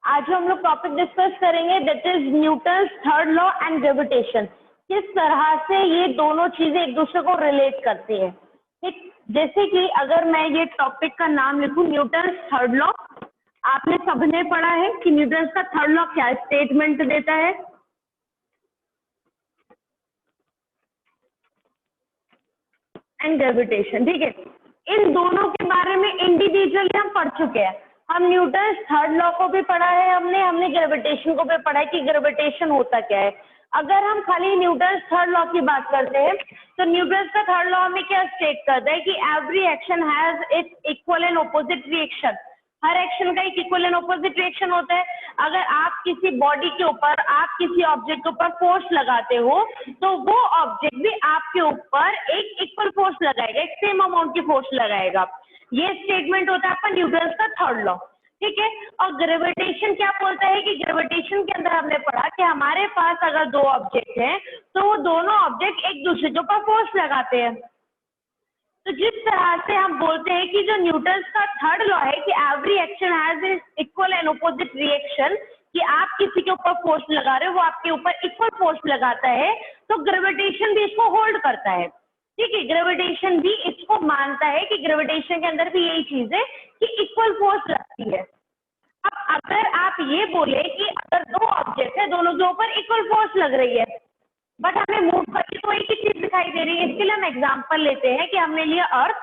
आज हम लोग टॉपिक डिस्कस करेंगे that is Newton's third law and gravitation. किस तरह से ये दोनों चीजें एक दूसरे को रिलेट करती है। ठीक, जैसे कि अगर मैं ये टॉपिक का नाम लिखूं न्यूटन्स थर्ड लॉ, आपने सबने पढ़ा है कि न्यूटन्स का थर्ड लॉ क्या स्टेटमेंट देता है। एंड ग्रेविटेशन, ठीक है, इन दोनों के बारे में इंडिविजुअली हम पढ़ चुके हैं। हम न्यूटन्स थर्ड लॉ को भी पढ़ा है, हमने ग्रेविटेशन को भी पढ़ा है कि ग्रेविटेशन होता क्या है। अगर हम खाली न्यूटन्स थर्ड लॉ की बात करते हैं तो न्यूटन्स का थर्ड लॉ हमें क्या स्टेट करता है कि every action has its equal and opposite reaction. Her action का एक इक्वल एंड ऑपोजिट रिएक्शन होता है। अगर आप किसी बॉडी के ऊपर, आप किसी ऑब्जेक्ट के ऊपर फोर्स लगाते हो तो वो ऑब्जेक्ट भी आपके ऊपर एक इक्वल फोर्स लगाएगा, एक सेम अमाउंट की फोर्स लगाएगा। ये स्टेटमेंट होता है आपका न्यूटन्स का थर्ड लॉ, ठीक है। और ग्रेविटेशन क्या बोलता है कि ग्रेविटेशन के अंदर हमने पढ़ा कि हमारे पास अगर दो ऑब्जेक्ट हैं तो वो दोनों ऑब्जेक्ट एक दूसरे के ऊपर फोर्स लगाते हैं। तो जिस तरह से हम बोलते हैं कि जो न्यूटन्स का थर्ड लॉ है कि every action has equal and opposite reaction, कि आप किसी के ऊपर फोर्स लगा रहे हो वो आपके ऊपर इक्वल फोर्स लगाता है, तो ग्रेविटेशन भी इसको होल्ड करता है, ठीक है। ग्रेविटेशन भी इसको मानता है कि ग्रेविटेशन के अंदर भी यही चीज है कि इक्वल फोर्स लगती है। अब अगर आप ये बोले कि अगर दो ऑब्जेक्ट है, दोनों के ऊपर इक्वल फोर्स लग रही है बट हमें मूव करके तो एक ही चीज दिखाई दे रही है, इसके लिए हम एग्जांपल लेते हैं कि हमने लिया अर्थ,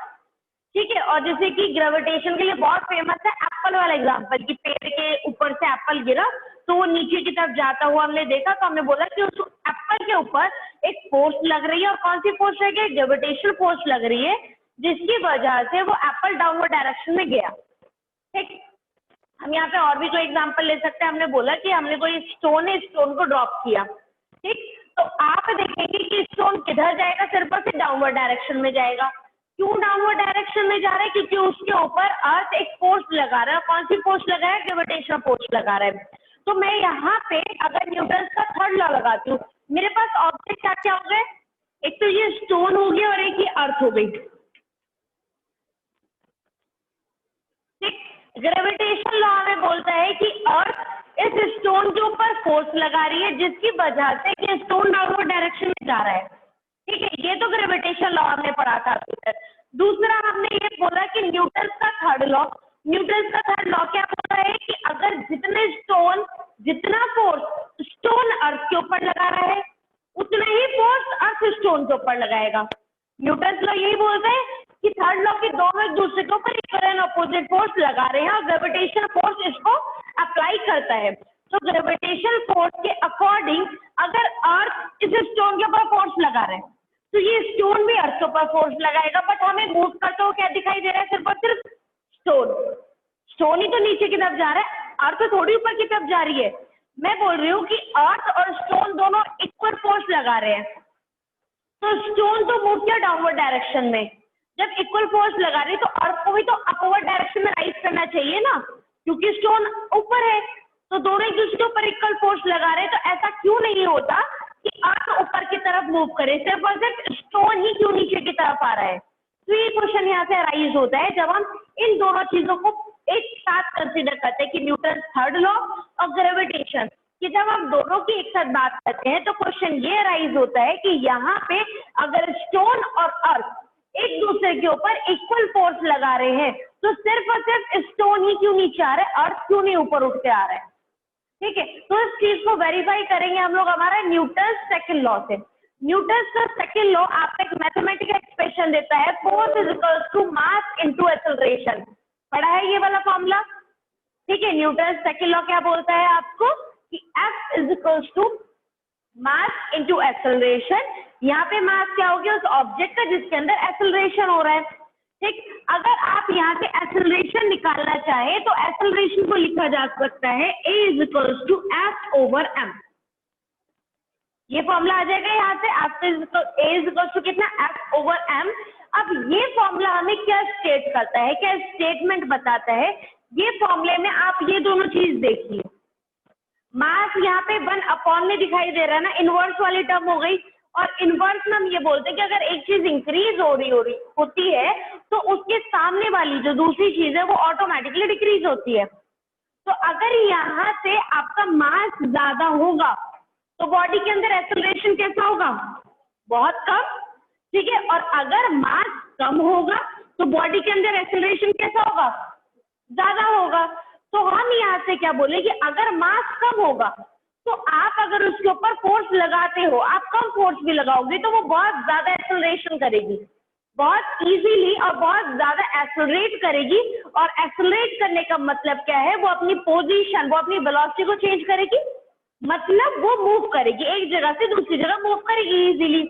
ठीक है। और जैसे कि ग्रेविटेशन के लिए बहुत फेमस है एप्पल वाला एग्जांपल कि पेड़ के ऊपर से एप्पल गिरा तो वो नीचे की तरफ जाता हुआ हमने देखा, तो हमने बोला कि उस एप्पल के ऊपर एक फोर्स लग रही है। और कौन सी फोर्स लग रही है? ग्रेविटेशनल फोर्स लग रही है, जिसकी वजह से वो एप्पल डाउनवर्ड डायरेक्शन में गया, ठीक। हम यहाँ पे और भी कोई एग्जांपल ले सकते हैं। हमने बोला कि हमने कोई स्टोन है, स्टोन को ड्रॉप किया, ठीक, तो आप देखेंगे कि स्टोन किधर जाएगा, सिर्फ और सिर्फ डाउनवर्ड डायरेक्शन में जाएगा। क्यों डाउनवर्ड डायरेक्शन में जा रहा है? क्योंकि उसके ऊपर अर्थ एक फोर्स लगा रहा है। कौन सी फोर्स लगा है? ग्रेविटेशनल फोर्स लगा रहा है। तो मैं यहाँ पे अगर न्यूटन्स का थर्ड लॉ लगाती हूँ, मेरे पास ऑब्जेक्ट क्या क्या हो गए? एक तो ये स्टोन हो गया और एक ये अर्थ हो गई, ठीक। ग्रेविटेशन लॉ हमें बोलता है कि अर्थ इस स्टोन के ऊपर फोर्स लगा रही है, जिसकी वजह से कि स्टोन डाउनवर्ड डायरेक्शन में जा रहा है, ठीक है। ये तो ग्रेविटेशन लॉ हमने पढ़ा था अभी तक। दूसरा हमने ये बोला कि न्यूटन्स का थर्ड लॉ, न्यूटन्स का थर्ड लॉ क्या बोलता है कि अगर जितना फोर्स स्टोन अर्थ के ऊपर लगा रहा है उतना ही फोर्स अर्थ स्टोन के ऊपर लगाएगा। न्यूटन्स लॉ यही बोलता है कि थर्ड लॉ के दोनों एक दूसरे के ऊपर इक्वल एंड अपोजिट फोर्स लगा रहे हैं और ग्रेविटेशन फोर्स इसको अप्लाई करता है। तो ग्रेविटेशन फोर्स के अकॉर्डिंग अगर अर्थ इस स्टोन के ऊपर फोर्स लगा रहे हैं तो ये स्टोन भी अर्थ के ऊपर फोर्स लगाएगा, बट हमें मूव करते हुए क्या दिखाई दे रहा है? सिर्फ और सिर्फ स्टोन ही तो नीचे की तरफ जा रहा है, अर्थ थोड़ी ऊपर की तरफ जा रही है। मैं बोल रही हूँ कि अर्थ और स्टोन दोनों इक्वल फोर्स लगा रहे हैं, तो स्टोन तो मूव किया डाउनवर्ड डायरेक्शन में। जब इक्वल फोर्स लगा रही तो अर्थ को भी तो अपवर्ड डायरेक्शन में राइज करना चाहिए ना, क्योंकि स्टोन ऊपर है, तो दोनों एक दूसरे के ऊपर इक्वल फोर्स लगा रहे हैं। तो ऐसा क्यों नहीं होता कि अर्थ ऊपर की तरफ मूव करे, सिर्फ और सिर्फ स्टोन ही क्यों नीचे की तरफ आ रहा है? तो ये क्वेश्चन यहाँ से राइज होता है जब हम इन दोनों चीजों को एक साथ कंसिडर करते हैं कि न्यूटन्स थर्ड लॉ और ग्रेविटेशन, कि जब हम दोनों की एक साथ बात करते हैं तो क्वेश्चन ये राइज होता है कि यहाँ पे अगर स्टोन और अर्थ एक दूसरे के ऊपर इक्वल फोर्स लगा रहे हैं तो सिर्फ और सिर्फ स्टोन ही क्यों नीचे आ रहा है, अर्थ क्यों नहीं ऊपर उठ के आ रहा है, ठीक है। तो इस चीज को वेरीफाई करेंगे हम लोग हमारा न्यूटन्स सेकंड लॉ से। न्यूटन्स का सेकंड लॉ आपको एक मैथमेटिकल एक्सप्रेशन देता है, force is equal to mass into acceleration. पढ़ा है ये वाला फॉर्मूला, ठीक है। न्यूटन्स सेकंड लॉ क्या बोलता है आपको कि F is equal to mass into acceleration. यहाँ पे मास क्या हो गया? उस ऑब्जेक्ट का जिसके अंदर एक्सेलरेशन हो रहा है, ठीक। अगर आप यहाँ से एक्सेलरेशन निकालना चाहे तो एक्सेलरेशन को लिखा जा सकता है A is equal to F over M। ये फॉर्मूला आ जाएगा यहाँ से, A इज इक्वल टू कितना? F over M। अब ये फॉर्मूला हमें क्या स्टेट करता है, क्या स्टेटमेंट बताता है? ये फॉर्मूले में आप ये दोनों चीज देखिए, मास यहाँ पे 1 में दिखाई दे रहा है ना, इनवर्स वाली टर्म हो गई। और इनवर्स में हम ये बोलते हैं कि अगर एक चीज इंक्रीज होती है तो उसके सामने वाली जो दूसरी चीज है वो ऑटोमेटिकली डिक्रीज होती है। तो अगर यहाँ से आपका मास ज्यादा होगा तो बॉडी के अंदर एक्सेलरेशन कैसा होगा, बहुत कम, ठीक है। और अगर मास कम होगा तो बॉडी के अंदर एक्सेलरेशन कैसा होगा, ज्यादा होगा। तो हम यहाँ से क्या बोले कि अगर मास कम होगा तो आप अगर उसके ऊपर फोर्स लगाते हो, आप कम फोर्स भी लगाओगे तो वो बहुत ज्यादा एक्सेलरेशन करेगी, बहुत इजीली और बहुत ज्यादा एक्सेलरेट करेगी। और एक्सेलरेट करने का मतलब क्या है, वो अपनी पोजीशन, वो अपनी वेलोसिटी को चेंज करेगी, मतलब वो मूव करेगी, एक जगह से दूसरी जगह मूव करेगी इजीली।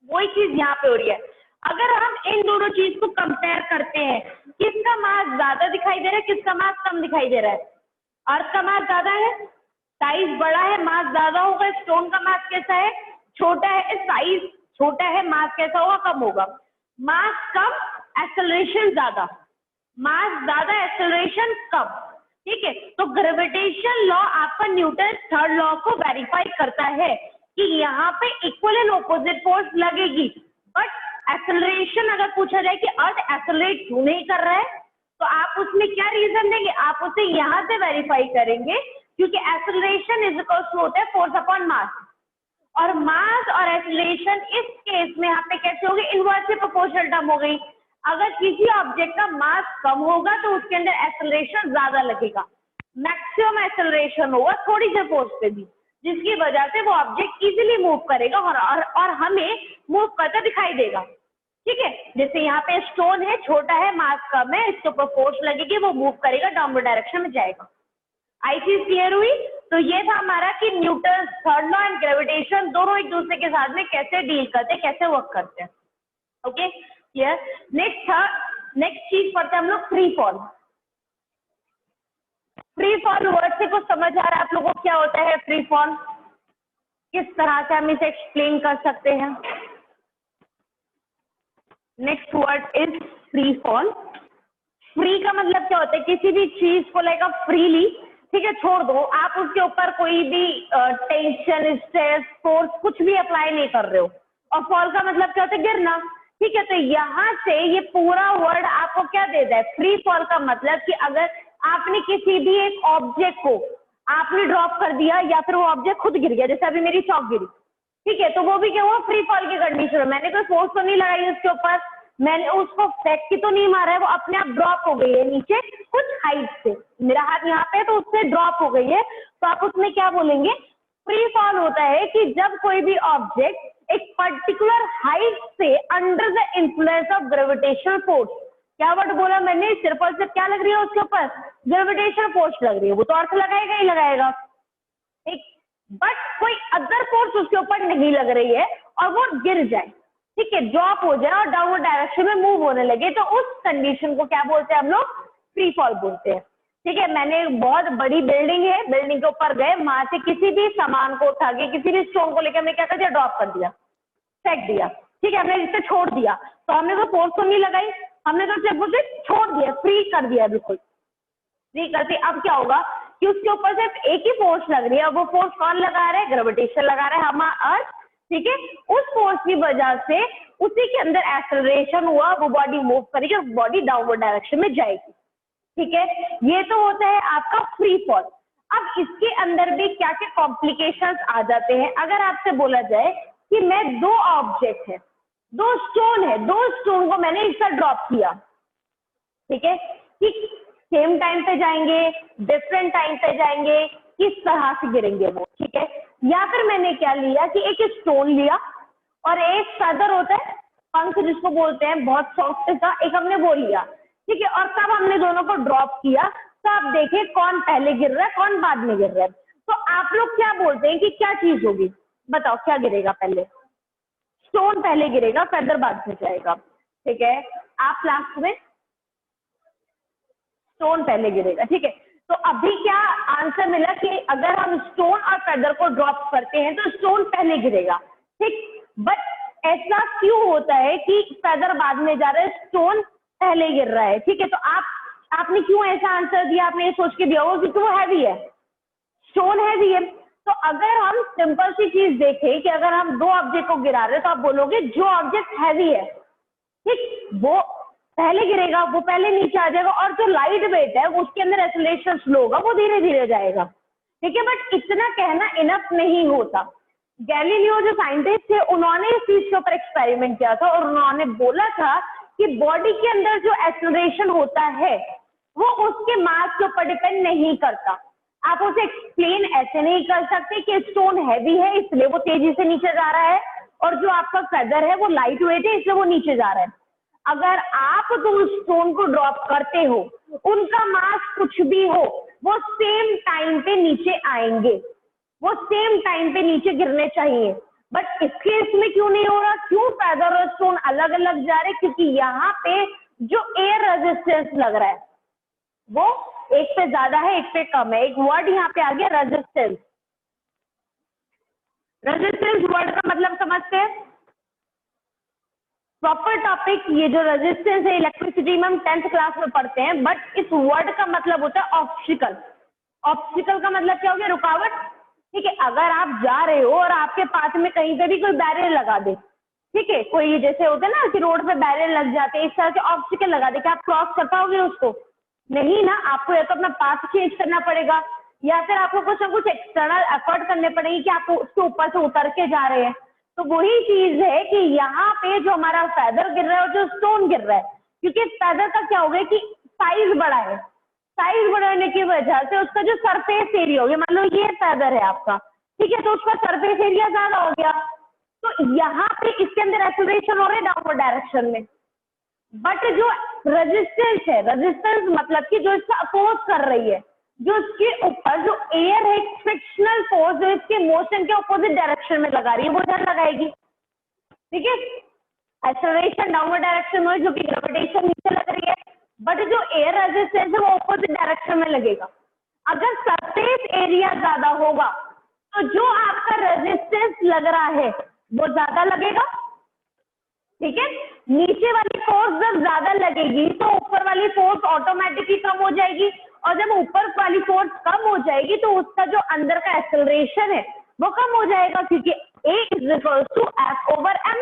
वही चीज यहाँ पे हो रही है। अगर हम इन दोनों चीज को कंपेयर करते हैं, किसका मास ज्यादा दिखाई दे रहा है, किसका मास कम दिखाई दे रहा है, अर्थ का मास ज्यादा है, साइज बड़ा है, मास ज्यादा होगा। स्टोन का मास कैसा है, छोटा है, साइज छोटा है, मास कैसा होगा, कम होगा। मास कम, एक्सेलरेशन ज्यादा, मास ज्यादा, एक्सेलरेशन कम, ठीक है। तो ग्रेविटेशन लॉ आपका न्यूटन थर्ड लॉ को वेरीफाई करता है कि यहाँ पे इक्वल एंड ऑपोजिट फोर्स लगेगी, बट एक्सेलरेशन अगर पूछा जाए कि अर्थ एक्सेलरेट क्यों नहीं कर रहा है, तो आप उसमें क्या रीजन देंगे, आप उसे यहाँ से वेरीफाई करेंगे क्योंकि एक्सेलरेशन इज इक्वल टू होता है फोर्स अपॉन मास, और मास और एक्सेलरेशन इस केस में यहाँ पे कैसे होगी, इनवर्सली प्रोपोर्शनल टर्म हो गई। अगर किसी ऑब्जेक्ट का मास कम होगा तो उसके अंदर एक्सेलरेशन ज्यादा लगेगा, मैक्सिमम एक्सेलरेशन होगा थोड़ी सी फोर्स पे भी, जिसकी वजह से वो ऑब्जेक्ट इजीली मूव करेगा और हमें मूव करता दिखाई देगा, ठीक है। जैसे यहाँ पे स्टोन है, छोटा है, मास कम है, इसके ऊपर फोर्स लगेगी, वो मूव करेगा, डाउनवर्ड डायरेक्शन में जाएगा। आई चीज क्लियर हुई। तो ये था हमारा कि Newton third law and gravitation दोनों एक दूसरे के साथ में कैसे डील करते हैं, कैसे वर्क करते हैं। Okay clear. नेक्स्ट चीज पढ़ते हैं हम लोग, free fall. Free fall word से कुछ समझ आ रहा है आप लोगों को क्या होता है फ्री फॉल, किस तरह से हम इसे एक्सप्लेन कर सकते हैं। Next word is free fall. Free का मतलब क्या होता है, किसी भी चीज को लेकर फ्रीली, ठीक है, छोड़ दो, आप उसके ऊपर कोई भी टेंशन, स्ट्रेस, फोर्स कुछ भी अप्लाई नहीं कर रहे हो। और फॉल का मतलब क्या होता है, गिरना, ठीक है। तो यहाँ से ये पूरा वर्ड आपको क्या देता है, फ्री फॉल का मतलब कि अगर आपने किसी भी एक ऑब्जेक्ट को आपने ड्रॉप कर दिया या फिर वो ऑब्जेक्ट खुद गिर गया, जैसे अभी मेरी चॉक गिरी, ठीक है, तो वो भी क्या हुआ, फ्री फॉल की कंडीशन है। मैंने कोई फोर्स तो नहीं लगाई उसके ऊपर, मैंने उसको फेंक के तो नहीं मारा है, वो अपने आप ड्रॉप हो गई है नीचे कुछ हाइट से, मेरा हाथ यहाँ पे है तो उससे ड्रॉप हो गई है, तो आप उसमें क्या बोलेंगे, फ्री फॉल होता है कि जब कोई भी ऑब्जेक्ट एक पर्टिकुलर हाइट से under the influence of gravitational force, क्या वर्ड बोला मैंने, सिर्फ और सिर्फ क्या लग रही है उसके ऊपर, ग्रेविटेशनल फोर्स लग रही है, वो तो अर्थ लगाएगा ही लगाएगा, ठीक। बट कोई अदर फोर्स उसके ऊपर नहीं लग रही है और वो गिर जाए, ठीक है, ड्रॉप हो जाए और डाउनवर्ड डायरेक्शन में मूव होने लगे, तो उस कंडीशन को क्या बोलते हैं हम लोग, फ्री फॉल बोलते हैं, ठीक है। मैंने बहुत बड़ी बिल्डिंग है, बिल्डिंग के ऊपर गए, वहां से किसी भी सामान को उठा के, किसी भी स्टोन को लेकर हमने क्या कर दिया, ड्रॉप कर दिया, फेंक दिया, ठीक है, हमने इसे छोड़ दिया, तो हमने तो फोर्स तो नहीं लगाई, हमने तो सिर्फ उसे छोड़ दिया, फ्री कर दिया, बिल्कुल फ्री कर दिया। अब क्या होगा कि उसके ऊपर सिर्फ एक ही फोर्स लग रही है, वो फोर्स कौन लगा रहा है, ग्रेविटेशन लगा रहा है, हमारा अर्थ, ठीक है। उस फोर्स की वजह से उसी के अंदर एक्सेलरेशन हुआ, वो बॉडी मूव करेगी और बॉडी डाउनवर्ड डायरेक्शन में जाएगी, ठीक है। ये तो होता है आपका फ्री फॉल। अब इसके अंदर भी क्या क्या कॉम्प्लिकेशंस आ जाते हैं। अगर आपसे बोला जाए कि मैं दो ऑब्जेक्ट है, दो स्टोन है, दो स्टोन को मैंने इस तरह ड्रॉप किया, ठीक है, ठीक, सेम टाइम पे जाएंगे, डिफरेंट टाइम पे जाएंगे, किस तरह से गिरेंगे वो, ठीक है। या फिर मैंने क्या लिया कि एक स्टोन लिया और एक फेदर होता है, पंख जिसको बोलते हैं, बहुत सॉफ्ट सा, एक हमने वो लिया, ठीक है, और तब हमने दोनों को ड्रॉप किया, तो आप देखिए कौन पहले गिर रहा है, कौन बाद में गिर रहा है। तो आप लोग क्या बोलते हैं कि क्या चीज होगी, बताओ क्या गिरेगा पहले, स्टोन पहले गिरेगा, फेदर बाद में जाएगा, ठीक है। आप लास्ट में स्टोन पहले गिरेगा, ठीक है। तो अभी क्या आंसर मिला कि अगर हम स्टोन और फेदर को ड्रॉप करते हैं तो स्टोन पहले गिरेगा, ठीक। बट ऐसा क्यों होता है कि फेदर बाद में जा रहा है, स्टोन पहले गिर रहा है, ठीक है। तो आपने क्यों ऐसा आंसर दिया, आपने ये सोच के दिया होगा क्योंकि वो हैवी है, स्टोन हैवी है। तो अगर हम सिंपल सी चीज देखें कि अगर हम दो ऑब्जेक्ट को गिरा रहे हैं तो आप बोलोगे जो ऑब्जेक्ट हैवी है, ठीक, वो पहले गिरेगा वो पहले नीचे आ जाएगा, और जो लाइट वेट है उसके अंदर एक्सेलरेशन स्लो होगा, वो धीरे धीरे जाएगा। ठीक है, बट इतना कहना इनफ नहीं होता। गैलीलियो जो साइंटिस्ट थे उन्होंने इस चीज के ऊपर एक्सपेरिमेंट किया था और उन्होंने बोला था कि बॉडी के अंदर जो एक्सेलरेशन होता है वो उसके मास के ऊपर डिपेंड नहीं करता। आप उसे एक्सप्लेन ऐसे नहीं कर सकते कि स्टोन हैवी है इसलिए वो तेजी से नीचे जा रहा है, और जो आपका फेदर है वो लाइट वेट है इसलिए वो नीचे जा रहा है। अगर आप दो स्टोन को ड्रॉप करते हो, उनका मास कुछ भी हो, वो सेम टाइम पे नीचे आएंगे, वो सेम टाइम पे नीचे गिरने चाहिए। बट इस केस में क्यों नहीं हो रहा? क्यों फेदर और स्टोन अलग अलग जा रहे? क्योंकि यहाँ पे जो एयर रेजिस्टेंस लग रहा है वो एक पे ज्यादा है, एक पे कम है। एक वर्ड यहाँ पे आ गया रेजिस्टेंस। रेजिस्टेंस वर्ड का मतलब समझते हैं? प्रॉपर टॉपिक ये जो रेजिस्टेंस है इलेक्ट्रिसिटी में हम 10th क्लास में पढ़ते हैं, बट इस वर्ड का मतलब होता है ऑब्स्टिकल। ऑब्स्टिकल का मतलब क्या हो गया? रुकावट। ठीक है, अगर आप जा रहे हो और आपके पास में कहीं पे भी कोई बैरियर लगा दे, ठीक है, कोई जैसे होता है ना कि रोड पे बैरियर लग जाते हैं, इस तरह के ऑब्स्टिकल लगा दे, क्या आप क्रॉस कर पाओगे उसको? नहीं ना, आपको या तो अपना पाथ चेंज करना पड़ेगा या फिर आपको कुछ ना कुछ एक्सटर्नल एफर्ट करने पड़ेगी कि आपको उसके ऊपर से उतर के जा रहे हैं। तो वही चीज है कि यहाँ पे जो हमारा फेदर गिर रहा है और जो स्टोन गिर रहा है, क्योंकि फेदर का क्या हो गया कि साइज बड़ा है, साइज बढ़ाने की वजह से उसका जो सरफेस एरिया हो गया, मान लो ये फेदर है आपका, ठीक है, तो उसका सरफेस एरिया ज्यादा हो गया, तो यहाँ पे इसके अंदर एक्सेलरेशन हो रहा है डाउनवर्ड डायरेक्शन में। बट जो रेजिस्टेंस है, रेजिस्टेंस मतलब कि जो इसका अपोज कर रही है, जो इसके ऊपर जो एयर है, फ्रिक्शनल फोर्स जो इसके मोशन के अपोजिट डायरेक्शन में लगा रही है वो इधर लगाएगी। ठीक है, एक्सेलरेशन डाउनवर्ड डायरेक्शन में जो कि ग्रेविटेशन नीचे लग रही है, बट जो एयर रेजिस्टेंस है वो अपोजिट डायरेक्शन में लगेगा। अगर सरफेस एरिया ज्यादा होगा तो जो आपका रेजिस्टेंस लग रहा है वो ज्यादा लगेगा। ठीक है, नीचे वाली फोर्स जब ज्यादा लगेगी तो ऊपर वाली फोर्स ऑटोमेटिकली कम हो जाएगी, और जब ऊपर वाली फोर्स कम हो जाएगी तो उसका जो अंदर का एक्सेलरेशन है वो कम हो जाएगा, क्योंकि A is equal to F over M।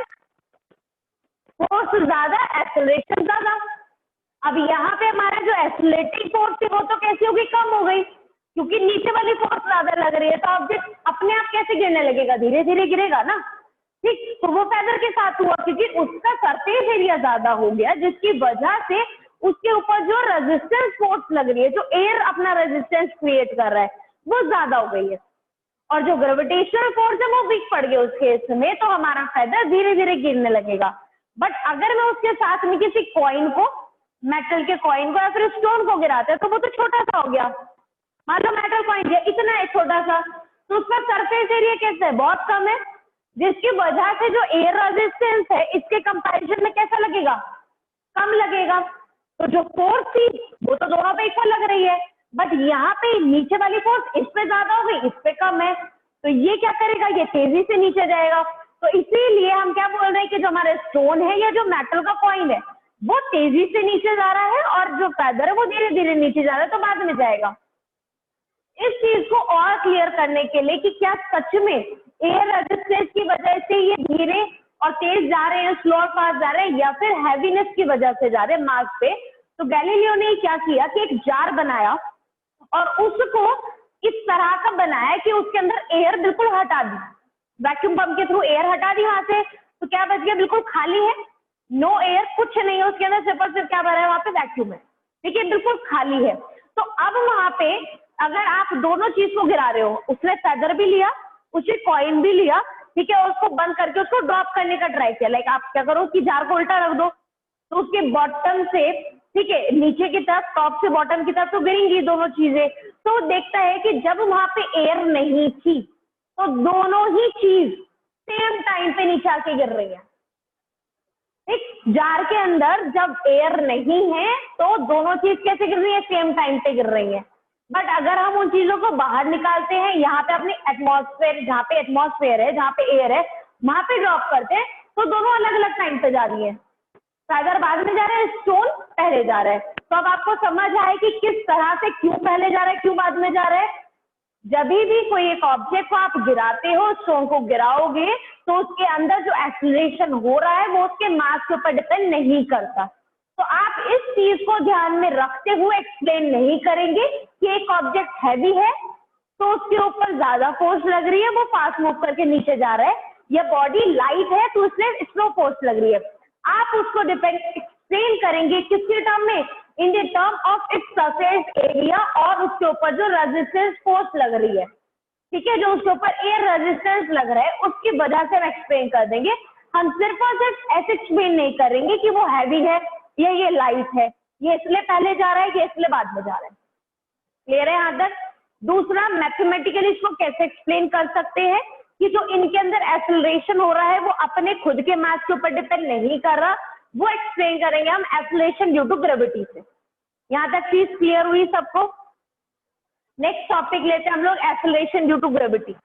Force ज्यादा, एक्सेलरेशन ज्यादा। अब यहाँ पे हमारा जो एक्सेलरेटिंग फोर्स थी वो तो कैसी होगी? कम हो गई, क्योंकि नीचे वाली फोर्स ज्यादा लग रही है। तो ऑब्जेक्ट अपने आप कैसे गिरने लगेगा? धीरे धीरे गिरेगा ना। ठीक, तो वो फेदर के साथ हुआ क्योंकि उसका सरफेस एरिया ज्यादा हो गया, जिसकी वजह से उसके ऊपर जो रेजिस्टेंस फोर्स लग रही है, जो एयर अपना रेजिस्टेंस क्रिएट कर रहा है, वो ज्यादा हो गई है, और जो ग्रेविटेशनल फोर्स है वो वीक पड़ गया उस केस में, तो हमारा फेदर धीरे धीरे गिरने लगेगा। बट अगर मैं उसके साथ में किसी कॉइन को, मेटल के कॉइन को या फिर स्टोन को गिराते हैं तो वो तो छोटा सा हो गया। मान लो मेटल कॉइन है, इतना है छोटा सा, तो उसका सरफेस एरिया कैसा है? बहुत कम है, जिसकी वजह से जो एयर रेजिस्टेंस है इसके कंपैरिजन में कैसा लगेगा? कम लगेगा। तो जो फोर्स थी वो तो दोनों पे इक्वल लग रही है, बट यहाँ पे नीचे वाली फोर्स इस पे ज्यादा हो गई, इस पे कम है, तो ये क्या करेगा? ये तेजी से नीचे जाएगा। तो इसीलिए हम क्या बोल रहे हैं कि जो हमारे स्टोन है या जो मेटल का कॉइन है वो तेजी से नीचे जा रहा है, और जो फेदर है वो धीरे धीरे नीचे जा रहा है, तो बाद में जाएगा। इस चीज को और क्लियर करने के लिए कि क्या सच में एयर रेजिस्टेंस की वजह से ये धीरे और तेज जा रहे हैं, स्लो और फास्ट जा रहे हैं, या फिर हैवीनेस की वजह से जा रहे हैं मास पे, तो गैलीलियो ने क्या किया कि एक जार बनाया और उसको इस तरह का बनाया कि उसके अंदर एयर बिल्कुल हटा दी, वैक्यूम पंप के थ्रू एयर हटा दी वहां से, तो क्या बच गया? बिल्कुल खाली है, नो एयर, कुछ नहीं है उसके अंदर, सिर्फ और सिर्फ क्या भरा है? वहां पे वैक्यूम है। ठीक है, बिल्कुल खाली है। तो अब वहां पे अगर आप दोनों चीज को गिरा रहे हो, उसने फेदर भी लिया, उसने कॉइन भी लिया, ठीक है, और उसको बंद करके उसको ड्रॉप करने का ट्राई किया। लाइक आप क्या करो कि जार को उल्टा रख दो, तो उसके बॉटम से, ठीक है, नीचे की तरफ, टॉप से बॉटम की तरफ तो गिरेंगी दोनों चीजें। तो देखता है कि जब वहां पे एयर नहीं थी तो दोनों ही चीज सेम टाइम पे नीचे आके गिर रही है। ठीक, जार के अंदर जब एयर नहीं है तो दोनों चीज कैसे गिर रही है? सेम टाइम पे गिर रही है। बट अगर हम उन चीजों को बाहर निकालते हैं, यहाँ पे अपने एटमॉस्फेयर, जहाँ पे एटमॉस्फेयर है, जहाँ पे एयर है, वहां पे ड्रॉप करते हैं, तो दोनों अलग अलग टाइम पे जा रही है। फेदर बाद में जा रहा है, स्टोन पहले जा रहा है। तो अब आपको समझ आए कि किस तरह से क्यों पहले जा रहा है, क्यों बाद में जा रहा है। जब भी कोई एक ऑब्जेक्ट को आप गिराते हो, स्टोन को गिराओगे, तो उसके अंदर जो एक्सीलरेशन हो रहा है वो उसके मास के ऊपर डिपेंड नहीं करता। तो आप इस चीज को ध्यान में रखते हुए एक्सप्लेन नहीं करेंगे कि एक ऑब्जेक्ट हैवी है तो उसके ऊपर ज्यादा फोर्स लग रही है, वो फास्ट मूव करके नीचे जा रहा है, या बॉडी लाइट है तो उसमें स्लो फोर्स लग रही है। आप उसको एक्सप्लेन करेंगे किसके टर्म में, in the term of its surface area, और उसके ऊपर जो रेजिस्टेंस फोर्स लग रही है, ठीक है, जो उसके ऊपर एयर रेजिस्टेंस लग रहा है उसकी वजह से हम एक्सप्लेन कर देंगे। हम सिर्फ और सिर्फ ऐसे एक्सप्लेन नहीं करेंगे कि वो हैवी है या ये लाइट है, ये इसलिए पहले जा रहा है, ये इसलिए बाद में जा रहा है। क्लियर है यहाँ तक? दूसरा, मैथमेटिकली इसको कैसे एक्सप्लेन कर सकते हैं कि जो इनके अंदर एक्सेलरेशन हो रहा है वो अपने खुद के मास के ऊपर डिपेंड नहीं कर रहा, वो एक्सप्लेन करेंगे हम एक्सेलरेशन ड्यू टू ग्रेविटी से। यहाँ तक चीज क्लियर हुई सबको? नेक्स्ट टॉपिक लेते हैं हम लोग, एक्सेलरेशन ड्यू टू ग्रेविटी।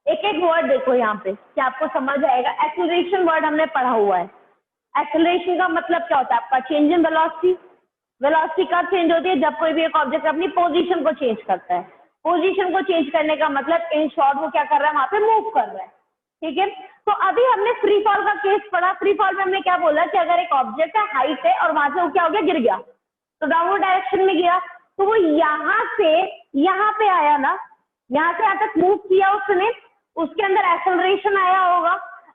एक एक वर्ड देखो यहाँ पे कि आपको समझ आएगा। एक्सेलरेशन वर्ड हमने पढ़ा हुआ है। एक्सेलरेशन का मतलब क्या होता है आपका, चेंज इन वेलोसिटी। वेलोसिटी कब चेंज होती है, जब कोई भी एक ऑब्जेक्ट अपनी पोजीशन को चेंज करता है। पोजीशन को चेंज करने का मतलब इन शॉर्ट वो क्या कर रहा है, वहां पे मूव कर रहा है, ठीक है। तो अभी हमने फ्री फॉल का केस पढ़ा। फ्री फॉल में हमने क्या बोला कि अगर एक ऑब्जेक्ट है, हाइट है, और वहां से वो क्या हो गया, गिर गया, तो डाउनवर्ड डायरेक्शन में गया, तो वो यहाँ से यहाँ पे आया ना, यहाँ से यहाँ तक मूव किया उसने, उसके अंदर एक्सेलरेशन आया होगा।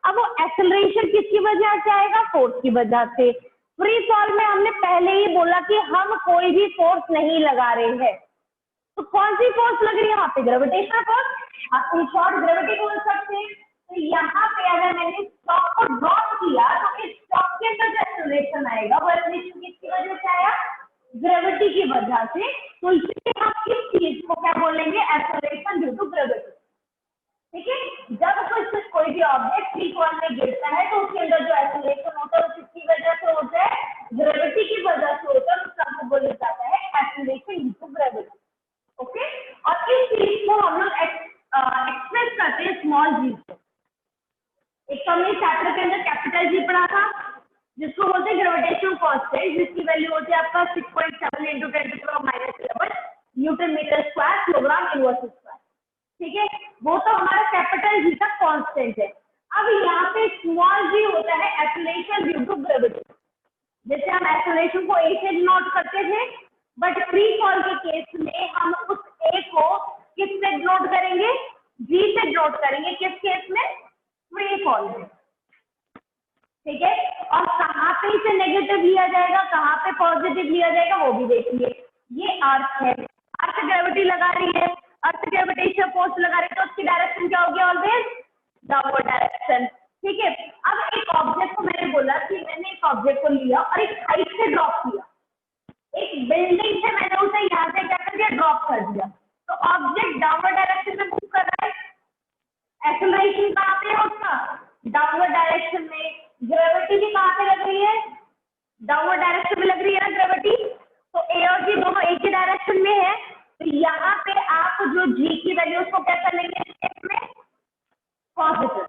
अब वो एक्सेलरेशन किसकी वजह से आएगा, फोर्स की वजह से। फ्री फॉल में हमने पहले ही बोला कि हम कोई भी फोर्स नहीं लगा रहे हैं, तो कौन सी फोर्स लग रही है वहां पे, ग्रेविटेशनल फोर्स, आप इन शॉर्ट ग्रेविटी बोल सकते हैं। तो यहाँ पे अगर मैंने स्टॉक को ड्रॉप किया तो इस स्टॉक के अंदर जो एक्सेलरेशन आएगा वो एक्सेलरेशन किसकी वजह से आया, ग्रेविटी की वजह से। तो इसलिए हम इस चीज को क्या बोलेंगे, एक्सेलरेशन ड्यू टू ग्रेविटी, ठीक है। जब कोई भी ऑब्जेक्ट फ्री फॉल में गिरता है तो उसके अंदर जो एक्सेलरेशन होता है वो किसकी वजह से होता है, ग्रेविटी की वजह से होता है, उसका हमको बोला जाता है acceleration due to gravity, okay. और इस चीज को हम लोग एक्सप्रेस करते हैं स्मॉल जी से। एक तो हमने चैप्टर के अंदर कैपिटल जी पढ़ा था, जिसको बोलते हैं ग्रेविटेशनल कांस्टेंट, जिसकी वैल्यू होती है आपका 6.7 × 10⁻⁻11 newton metre square kilogram inverse square, ठीक है। वो तो हमारा कैपिटल जी का कांस्टेंट है। अब यहाँ पे स्मॉल जी होता है एक्सेलरेशन ड्यू टू ग्रेविटी। जैसे हम एक्सेलरेशन को ए से नोट करते थे, बट फ्री फॉल के केस में हम उस ए को किस से नोट करेंगे, जी से नोट करेंगे। किस केस में, फ्री फॉल में, ठीक है। और कहाँ पे इसे नेगेटिव लिया जाएगा, कहाँ पे पॉजिटिव लिया जाएगा, वो भी देखिए। ये अर्थ है, अर्थ ग्रेविटी लगा रही है, अर्थ ग्रेविटेशनल फोर्स लगा रही है, तो उसकी डायरेक्शन क्या होगी, ऑलवेज डाउनवर्ड डायरेक्शन, ठीक है। अब एक ऑब्जेक्ट को मैंने बोला कि मैंने एक ऑब्जेक्ट को लिया और एक हाइट से ड्रॉप किया, एक बिल्डिंग से मैंने उसे यहाँ से क्या कर दिया, ड्रॉप कर दिया, तो ऑब्जेक्ट डाउनवर्ड डायरेक्शन में मूव कर रहा है। एक्सेलरेशन कहाँ पे है उसका, डाउनवर्ड डायरेक्शन में। ग्रेविटी भी कहाँ पे लग रही है, डाउनवर्ड डायरेक्शन में लग रही है ना ग्रेविटी। तो ए और जी दोनों एक ही डायरेक्शन में है, तो यहाँ पे आप जो जी की वैल्यू उसको क्या कर लेंगे, इसमें पॉजिटिव,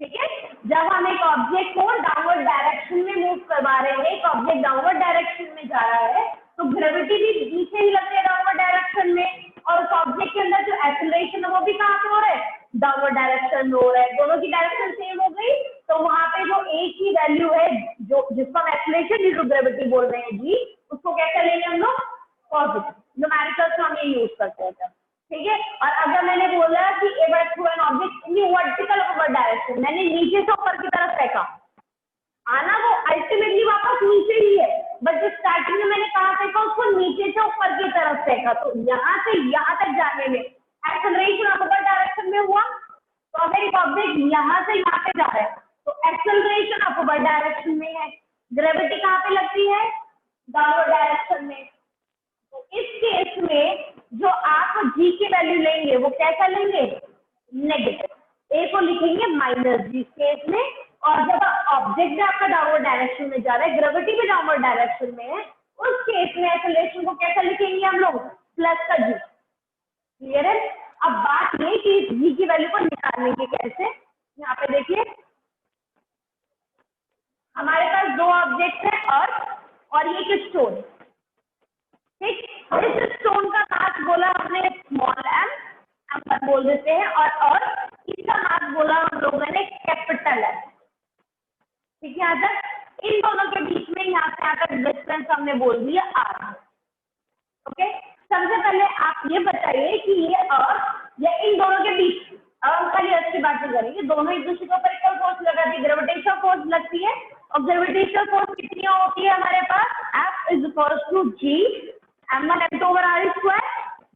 ठीक है। जब हम एक ऑब्जेक्ट को डाउनवर्ड डायरेक्शन में मूव करवा रहे हैं, एक ऑब्जेक्ट डाउनवर्ड डायरेक्शन में जा रहा है, तो ग्रेविटी भी नीचे ही लग रही है डाउनवर्ड डायरेक्शन में, और उस ऑब्जेक्ट के अंदर जो एक्सेलरेशन है वो भी कहाँ पे हो रहा है, डाउनवर्ड डायरेक्शन में हो रहा है। दोनों की डायरेक्शन सेम हो गई, तो वहां पे जो ए की वैल्यू है, जो जिसको हम एक्सेलरेशन ड्यू टू ग्रेविटी बोल रहे हैं जी, उसको क्या कर लेंगे हम लोग, पॉजिटिव। न्यूमेरिकल्स में हम ये यूज करते हैं, ठीक है। और अगर मैंने बोला कि a by through an object in vertical over direction, मैंने नीचे से ऊपर की तरफ फेंका, आना वो अल्टीमेटली वापस नीचे ही है, बट जो स्टार्टिंग में मैंने कहा फेंका उसको नीचे से ऊपर की तरफ फेंका, तो यहाँ से यहाँ तक जाने में एक्सेलरेशन अपर डायरेक्शन में हुआ। तो अगर एक ऑब्जेक्ट यहाँ से यहाँ पे जा रहा है तो एक्सेलरेशन अपर डायरेक्शन में है, ग्रेविटी कहाँ पे लगती है, डाउनवर्ड डायरेक्शन में। तो इस केस में जो आप जी की वैल्यू लेंगे वो कैसा लेंगे, नेगेटिव, ए को लिखेंगे -जी केस में। और जब ऑब्जेक्ट आपका डाउनवर्ड डायरेक्शन में जा रहा है, ग्रेविटी भी डाउनवर्ड डायरेक्शन में है, उस केस में एक्सेलरेशन को कैसा लिखेंगे हम लोग, प्लस का जी। क्लियर है। अब बात ये कि जी की वैल्यू को निकालने की कैसे, यहाँ पे देखिए हमारे पास दो ऑब्जेक्ट है अर्थ और ये एक स्टोन, ठीक, इस स्टोन का मास बोला हमने स्मॉल एम बोल देते हैं, और इसका मास बोला हम लोगों ने कैपिटल एम। ठीक है, यहाँ तक इन दोनों के बीच में यहाँ से यहाँ तक डिस्टेंस हमने बोल दिया आर। ओके, सबसे पहले आप ये बताइए कि ये अर्थ या इन दोनों के बीच, अब हम खाली अर्थ की बात करेंगे, दोनों एक दूसरे के ऊपर इक्वल फोर्स लगाती है, ग्रेविटेशनल फोर्स लगती है, और ग्रेविटेशनल फोर्स कितनी होती है हमारे पास, F is equal to G m1 m2 over r square.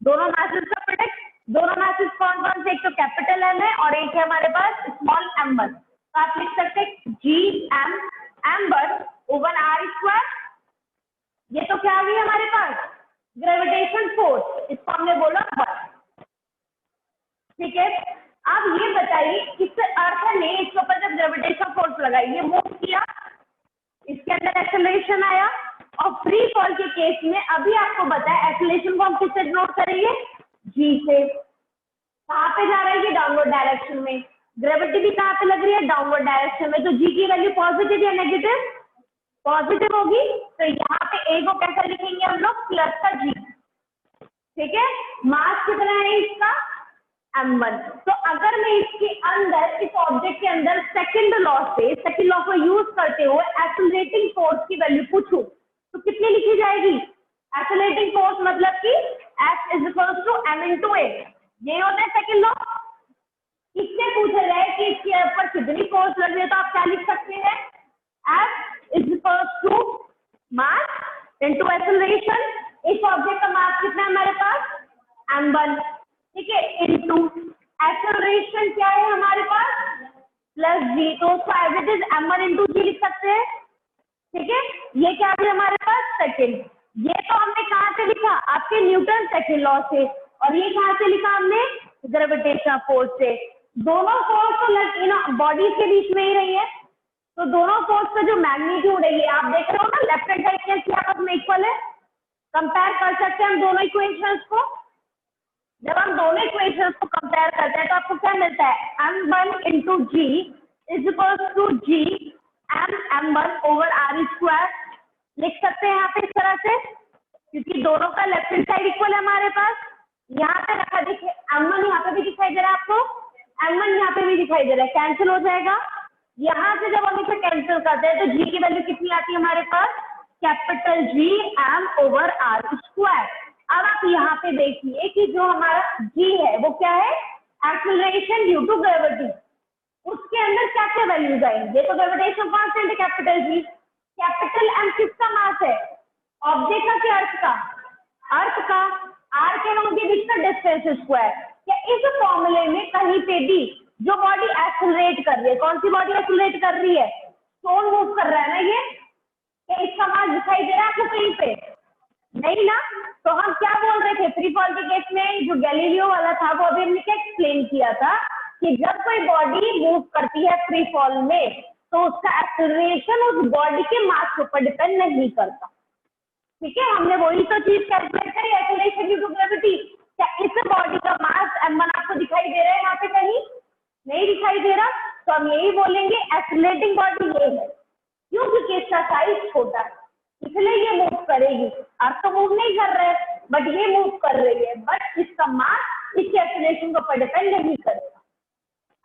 दोनों मैसेज का प्रोडक्ट, दोनों मैसेज कौन कौन से, एक तो कैपिटल एम है और एक है हमारे पास स्मॉल m1, तो आप लिख सकते हैं G m1 over r square. ये तो क्या आ गई हमारे पास, ग्रेविटेशन फोर्स, इसको हमने बोला बल। ठीक है, अब ये बताइए इससे अर्थ ने इसके ऊपर जब ग्रेविटेशन फोर्स लगाई, ये मूव किया, इसके अंदर एक्सेलरेशन आया, और फ्री फॉल के केस में अभी आपको बताया एक्सेलरेशन को हम किससे नोट करेंगे, जी से। कहाँ पे जा रहा है ये, डाउनवर्ड डायरेक्शन में। ग्रेविटी भी कहाँ पे लग रही है, डाउनवर्ड डायरेक्शन में, तो जी की वैल्यू पॉजिटिव या नेगेटिव, पॉजिटिव होगी, तो यहाँ पे ए को कैसा लिखेंगे हम लोग, प्लस का जी। ठीक है, मास कितना है इसका, m1। तो अगर मैं इसके अंदर, इस ऑब्जेक्ट के अंदर सेकंड लॉ से, सेकंड लॉ को यूज करते हुए एक्सेलरेटिंग फोर्स की वैल्यू पूछूं तो कितनी लिखी जाएगी, एक्सेलरेटिंग फोर्स मतलब कि F is equal to m into a, ये होता है सेकंड लॉ। इससे पूछा जाए कि इसके ऊपर कितनी फोर्स लग रही है, तो आप क्या लिख सकते हैं, F is equal to mass into acceleration. इस ऑब्जेक्ट का मास कितना है हमारे पास, m1, ठीक है, इंटू एक्सेलरेशन क्या है हमारे पास, प्लस जी, तो उसको as it is m1 into g लिख सकते हैं। ठीक है, ये क्या है हमारे पास, सेकंड। ये तो हमने कहाँ से लिखा, आपके न्यूटन सेकंड लॉ से, और ये कहाँ से लिखा हमने, ग्रेविटेशनल फोर्स से। दोनों फोर्स तो बॉडीज के बीच में ही रही है, तो दोनों फोर्स का जो मैग्नीट्यूड है, ये आप देख रहे हो ना, लेफ्ट हैंड साइड के आपस में इक्वल है। कंपेयर कर सकते हैं हम दोनों इक्वेशंस को। जब हम दोनों इक्वेशंस को कंपेयर करते हैं तो आपको क्या मिलता है, m1 into g is equal to g m1 over r square. लिख सकते हैं यहाँ पे इस तरह से, क्योंकि दोनों का लेफ्ट हैंड साइड इक्वल है हमारे पास। यहाँ पे रखा दिखे, m1 यहाँ पे भी दिखाई दे रहा है आपको, m1 यहाँ पे भी दिखाई दे रहा है, कैंसिल हो जाएगा। यहाँ से जब हम इसे कैंसिल करते हैं तो जी की वैल्यू कितनी आती है हमारे पास, capital G m over r square. अब आप यहाँ पे देखिए कि जो हमारा g है वो क्या है, एक्सेलरेशन ड्यू टू ग्रेविटी। उसके अंदर क्या क्या वैल्यूज आएंगे, तो gravitation constant capital G, capital M किसका मास है, ऑब्जेक्ट का कि अर्थ का, अर्थ का, आर के उनके बीच का डिस्टेंस स्क्वायर। क्या इस फॉर्मूले में कहीं पे भी जो बॉडी एक्सेलरेट कर रही है, कौन सी बॉडी एक्सेलरेट कर रही है, स्टोन मूव कर रहा है ना, ये क्या इसका मास दिखाई दे रहा है आपको कहीं पे, नहीं ना। तो हम क्या बोल रहे थे, फ्री फॉल के केस में जो गैलीलियो वाला था वो अभी हमने क्या एक्सप्लेन किया था कि जब कोई बॉडी मूव करती है फ्री फॉल में तो उसका एक्सेलरेशन उस बॉडी के मास के ऊपर डिपेंड नहीं करता। ठीक है, हमने वही तो चीज कैलकुलेट करी, एक्सेलरेशन ड्यू टू ग्रेविटी। क्या इस बॉडी का मास m1 आपको दिखाई दे रहा है यहाँ पे, कहीं नहीं दिखाई दे रहा, तो हम यही बोलेंगे एक्सेलरेटिंग बॉडी ये है, क्योंकि इसका साइज छोटा है इसलिए ये मूव करेगी। अर्थ तो मूव नहीं कर रहा है बट ये मूव कर रही है, बट इसका मास इसके एक्सेलरेशन के ऊपर डिपेंड नहीं करेगा।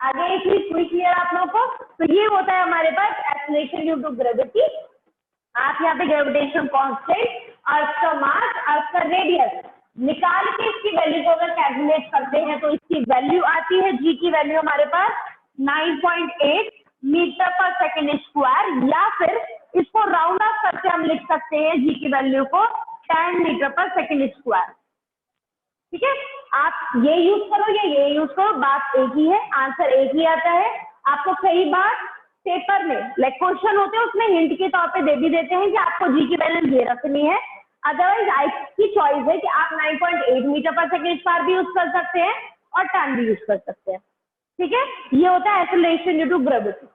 आगे एक चीज पूरी क्लियर आप लोगों को, तो ये होता है हमारे पास एक्सेलरेशन ड्यू टू ग्रेविटी। आप यहाँ पे ग्रेविटेशन कांस्टेंट, अर्थ का मास, अर्थ का रेडियस निकाल के इसकी वैल्यू को अगर कैलकुलेट करते हैं तो इसकी वैल्यू आती है, जी की वैल्यू हमारे पास 9.8 मीटर पर सेकेंड स्क्वायर, या फिर इसको राउंड ऑफ करके हम लिख सकते हैं जी की वैल्यू को 10 मीटर पर सेकेंड स्क्वायर। ठीक है, आप ये यूज करो या ये यूज करो, बात एक ही है, आंसर एक ही आता है। आपको कई बार पेपर में लाइक क्वेश्चन होते हैं उसमें हिंट के तौर पे दे भी देते हैं कि आपको जी की वैल्यू ये रखनी है, अदरवाइज आपकी चॉइस है कि आप 9.8 मीटर पर सेकेंड स्क्वायर भी यूज कर सकते हैं और 10 भी यूज कर सकते हैं। ठीक है, ये होता है एक्सेलरेशन ड्यू टू ग्रेविटी।